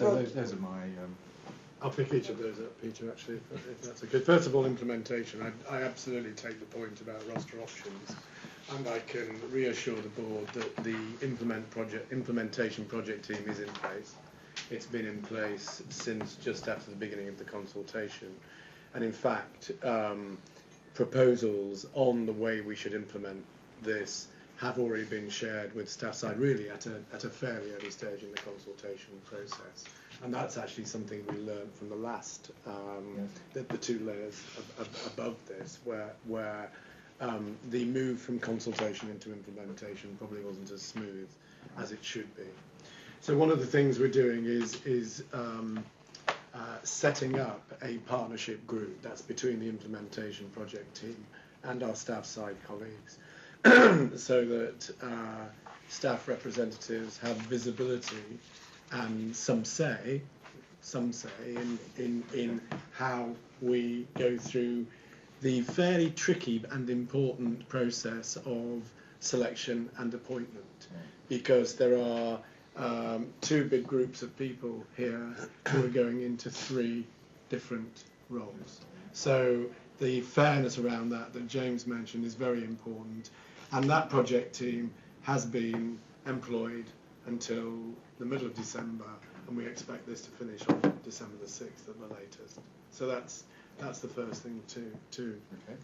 So those are my... I'll pick each of those up, Peter, actually, if that's okay. First of all, implementation. I absolutely take the point about roster options, and I can reassure the board that the implementation project team is in place. It's been in place since just after the beginning of the consultation. And in fact, proposals on the way we should implement this have already been shared with staff side, really at a fairly early stage in the consultation process. And that's actually something we learned from the last, the two layers above this, where the move from consultation into implementation probably wasn't as smooth as it should be. So one of the things we're doing is setting up a partnership group that's between the implementation project team and our staff side colleagues, so that staff representatives have visibility and some say in how we go through the fairly tricky and important process of selection and appointment, because there are two big groups of people here who are going into three different roles. So the fairness around that James mentioned is very important, and that project team has been employed until the middle of December, and we expect this to finish on December the 6th at the latest. So that's the first thing too. Okay.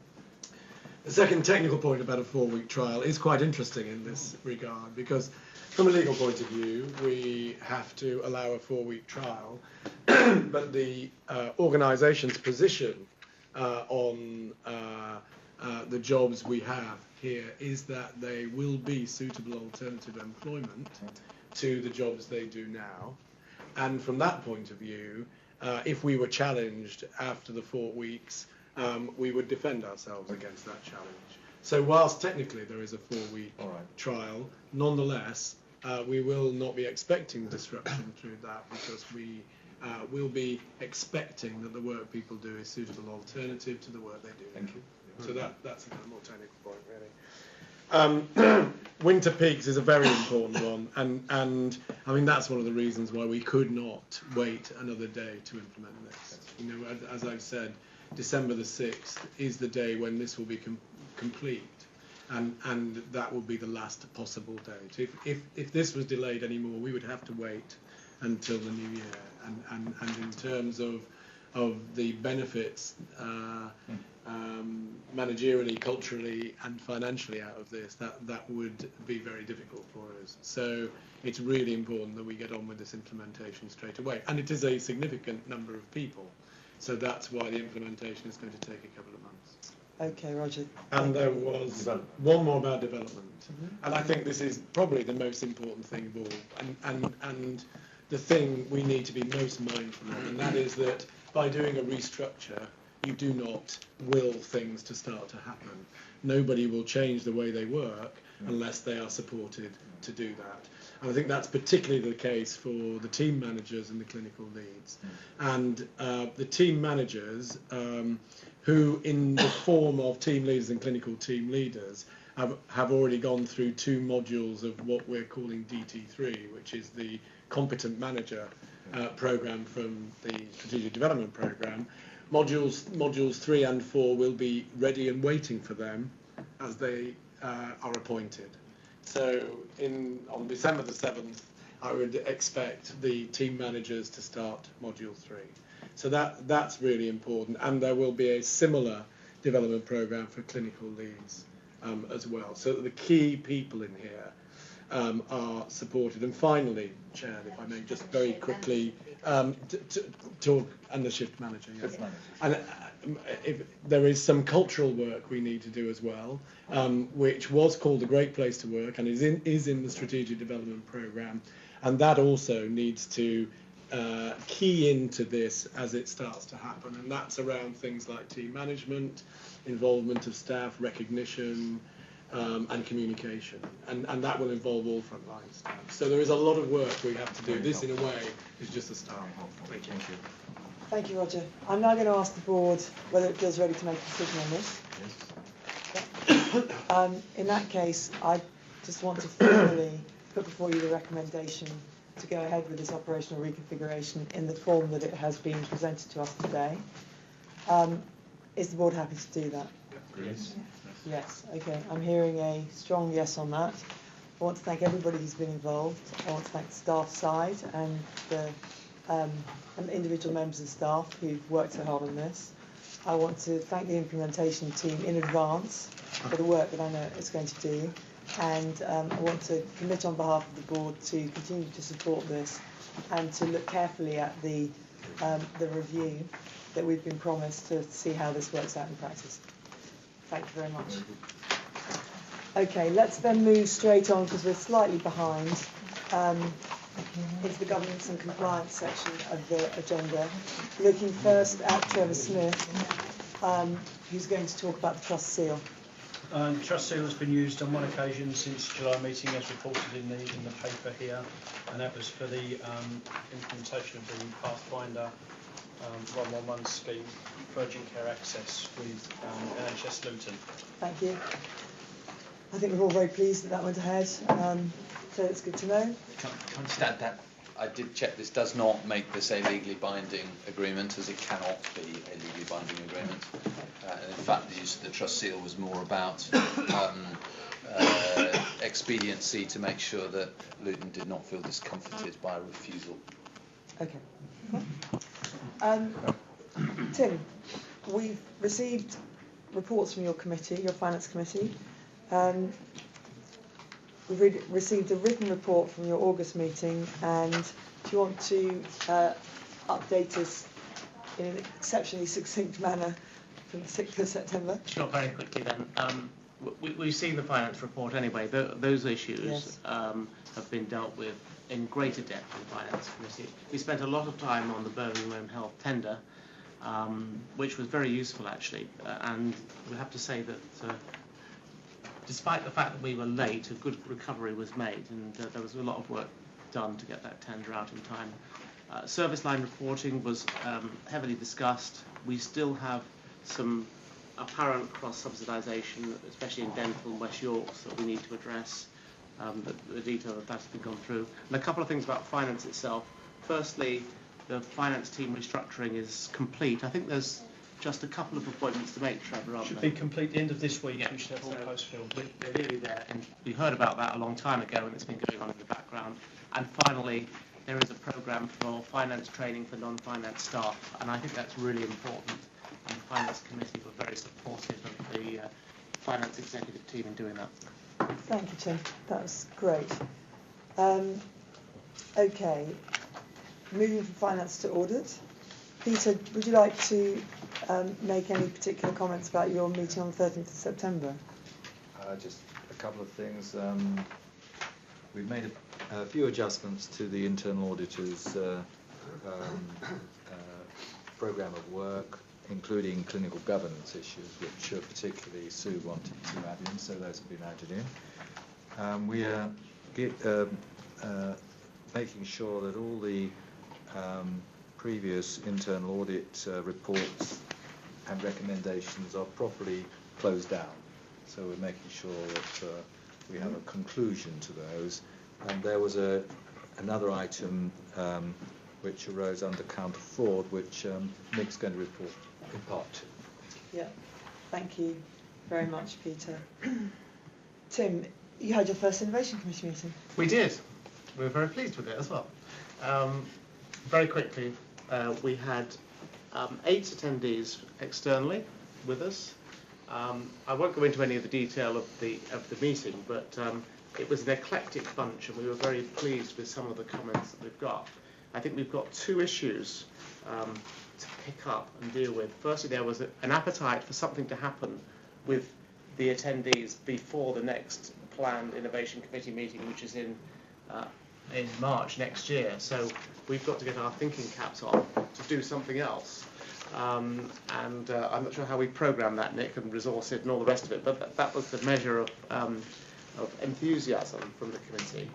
The second technical point about a 4-week trial is quite interesting in this regard, because from a legal point of view, we have to allow a 4-week trial, but the organisation's position on the jobs we have here is that they will be suitable alternative employment to the jobs they do now. And from that point of view, if we were challenged after the 4 weeks, we would defend ourselves against that challenge. So whilst technically there is a 4-week trial, nonetheless, we will not be expecting disruption through that, because we will be expecting that the work people do is suitable alternative to the work they do. Thank you. So that's a kind of more technical point, really. Winter peaks is a very important one, and I mean that's one of the reasons why we could not wait another day to implement this. You know, as I've said, December the 6th is the day when this will be complete, and that will be the last possible date. If this was delayed anymore, we would have to wait until the new year, and in terms of the benefits managerially, culturally and financially out of this, that would be very difficult for us. So it's really important that we get on with this implementation straight away, and it is a significant number of people, so that's why the implementation is going to take a couple of months. Okay, Roger. And there was one more about development, and I think this is probably the most important thing of all, and the thing we need to be most mindful of, and that is that by doing a restructure, you do not will things to start to happen. Nobody will change the way they work unless they are supported to do that. And I think that's particularly the case for the team managers and the clinical leads. And the team managers, who in the form of team leaders and clinical team leaders, have already gone through 2 modules of what we're calling DT3, which is the Competent Manager program from the Strategic Development Program. Modules 3 and 4 will be ready and waiting for them as they are appointed. So on December the 7th, I would expect the team managers to start Module 3. So that's really important, and there will be a similar development program for clinical leads as well. So the key people in here are supported. And finally, Chair, if I may just very quickly talk, and the shift manager. Yes. And if there is some cultural work we need to do as well, which was called a Great Place to Work and is in the Strategic Development Programme, and that also needs to key into this as it starts to happen, and that's around things like team management, involvement of staff, recognition, and communication, and that will involve all frontline staff. So there is a lot of work we have to do. This, in a way, is just a start. Thank you. Thank you, Roger. I'm now going to ask the board whether it feels ready to make a decision on this. Yes. In that case, I just want to formally put before you the recommendation to go ahead with this operational reconfiguration in the form that it has been presented to us today. Is the board happy to do that? Yes. Yes, okay. I'm hearing a strong yes on that. I want to thank everybody who's been involved. I want to thank the staff side and the individual members of staff who've worked so hard on this. I want to thank the implementation team in advance for the work that I know it's going to do. And I want to commit on behalf of the board to continue to support this and to look carefully at the review that we've been promised to see how this works out in practice. Thank you very much. Okay, let's then move straight on, because we're slightly behind, into the governance and compliance section of the agenda. Looking first at Trevor Smith, who's going to talk about the trust seal. Trust seal has been used on one occasion since July meeting, as reported in the paper here, and that was for the implementation of the Pathfinder 111 scheme for urgent care access with NHS Luton. Thank you. I think we're all very pleased that that went ahead, so it's good to know. Can I just add that I did check, this does not make this a legally binding agreement, as it cannot be a legally binding agreement. And in fact, the use of the trust seal was more about expediency to make sure that Luton did not feel discomforted by a refusal. Okay. Tim, we've received reports from your committee, your finance committee. We've received a written report from your August meeting, and do you want to update us in an exceptionally succinct manner from the 6th of September? Sure, very quickly then. We've seen the finance report anyway. Those issues Yes. Have been dealt with in greater depth in the finance committee. We spent a lot of time on the Birmingham Home Health tender, which was very useful actually, and we have to say that despite the fact that we were late, a good recovery was made, and there was a lot of work done to get that tender out in time. Service line reporting was heavily discussed. We still have some apparent cross-subsidisation, especially in dental and West Yorks, that we need to address. The detail of that has been gone through. And a couple of things about finance itself. Firstly, the finance team restructuring is complete. I think there's just a couple of appointments to make, Trevor, aren't Should there? be complete the end of this week. Yeah. We should have all post-filled. We're nearly there, and we heard about that a long time ago, and it's been going on in the background. And finally, there is a programme for finance training for non-finance staff, and I think that's really important. And the finance committee were very supportive of the finance executive team in doing that. Thank you, Tim. That was great. Okay, moving from finance to audit. Peter, would you like to make any particular comments about your meeting on the 13th of September? Just a couple of things. We've made a few adjustments to the internal auditor's programme of work, including clinical governance issues, which particularly Sue wanted to add in, so those have been added in. We are making sure that all the previous internal audit reports and recommendations are properly closed down. So we're making sure that we have a conclusion to those. And there was another item which arose under counter fraud, which Nick's going to report in part to. Yeah, thank you very much, Peter. Tim, you had your first Innovation Committee meeting. We did. We were very pleased with it as well. Very quickly, we had 8 attendees externally with us. I won't go into any of the detail of the meeting, but it was an eclectic bunch, and we were very pleased with some of the comments that we've got. I think we've got 2 issues to pick up and deal with. Firstly, there was an appetite for something to happen with the attendees before the next planned Innovation Committee meeting, which is in March next year. So we've got to get our thinking caps on to do something else. And I'm not sure how we program that, Nick, and resource it and all the rest of it, but that was the measure of enthusiasm from the committee,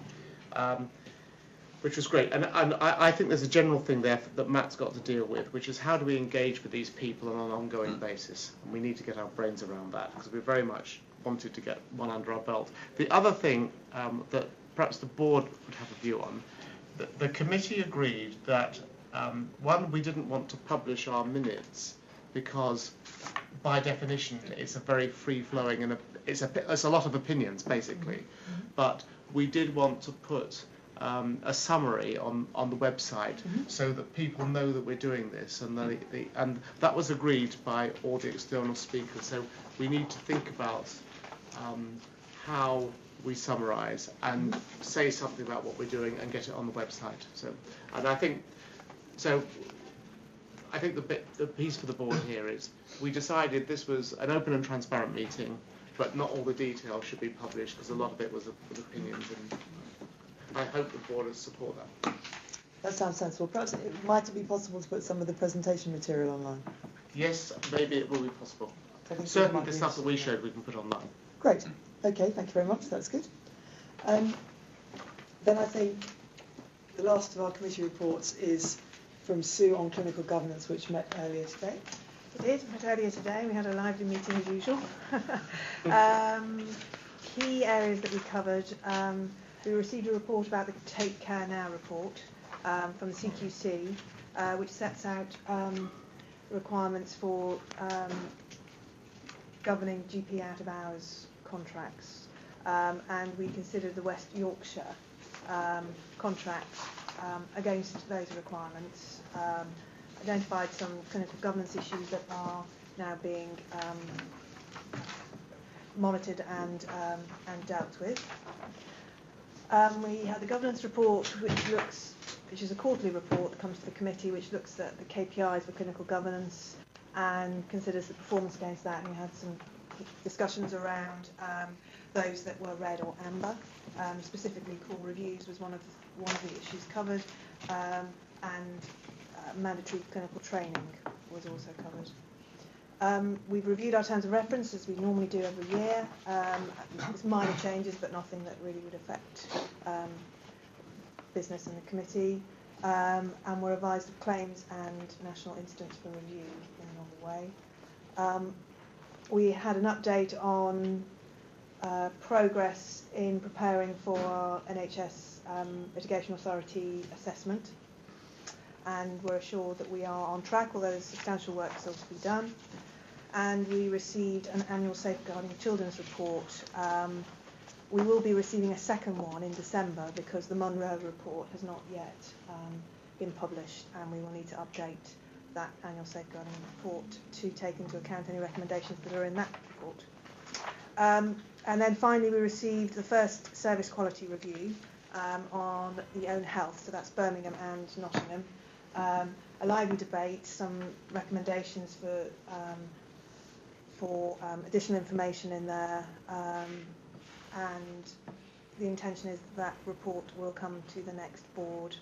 which was great. And I think there's a general thing there that Matt's got to deal with, which is how do we engage with these people on an ongoing basis? And we need to get our brains around that, because we very much wanted to get one under our belt. The other thing that perhaps the board would have a view on, the committee agreed that, one, we didn't want to publish our minutes because, by definition, it's a very free-flowing and it's a lot of opinions, basically. But we did want to put a summary on the website so that people know that we're doing this, and and that was agreed by all the external speakers. So we need to think about how we summarise and say something about what we're doing and get it on the website. So, and I think the piece for the board here is we decided this was an open and transparent meeting, but not all the details should be published because a lot of it was opinions, and I hope the board will support that. That sounds sensible. Perhaps it might be possible to put some of the presentation material online. Yes, maybe it will be possible. Certainly the stuff that we showed we can put online. Great. Okay, thank you very much. That's good. Then I think the last of our committee reports is from Sue on clinical governance, which met earlier today. It did, met earlier today. We had a lively meeting as usual. Key areas that we covered. We received a report about the Take Care Now report from the CQC, which sets out requirements for governing GP out-of-hours contracts, and we considered the West Yorkshire contract against those requirements, identified some clinical governance issues that are now being monitored and dealt with. We had the governance report, which is a quarterly report that comes to the committee, which looks at the KPIs for clinical governance and considers the performance against that. And we had some discussions around those that were red or amber. Specifically, core reviews was one of the issues covered, and mandatory clinical training was also covered. We've reviewed our terms of reference as we normally do every year. It's minor changes, but nothing that really would affect business in the committee. And we're advised of claims and national incidents for review in a normal way. We had an update on progress in preparing for our NHS Litigation Authority assessment, and we're assured that we are on track, although there's substantial work still to be done. And we received an annual Safeguarding Children's report. We will be receiving a second one in December because the Munro report has not yet been published, and we will need to update that annual Safeguarding report to take into account any recommendations that are in that report. And then finally we received the first service quality review on the own health, so that's Birmingham and Nottingham. A lively debate, some recommendations for additional information in there, and the intention is that report will come to the next board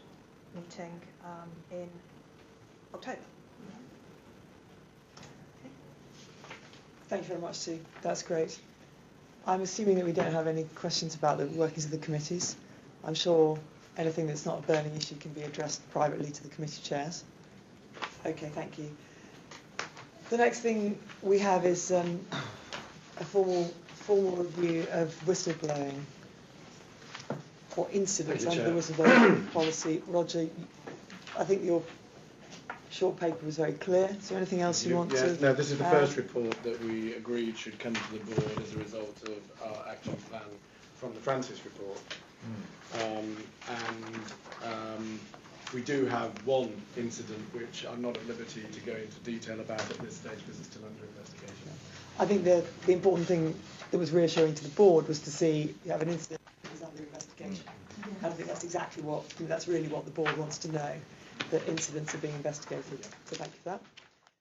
meeting in October. Thank you very much, Sue. That's great. I'm assuming that we don't have any questions about the workings of the committees. I'm sure anything that's not a burning issue can be addressed privately to the committee chairs. Okay, thank you. The next thing we have is a formal review of whistleblowing or incidents under the whistleblowing policy. Roger, I think your short paper was very clear. Is there anything else you want to? No, this is the first report that we agreed should come to the board as a result of our action plan from the Francis report. We do have one incident which I'm not at liberty to go into detail about at this stage because it's still under investigation. I think the important thing that was reassuring to the board was to see you have an incident that is under investigation. And I think that's really what the board wants to know, that incidents are being investigated. So thank you for that.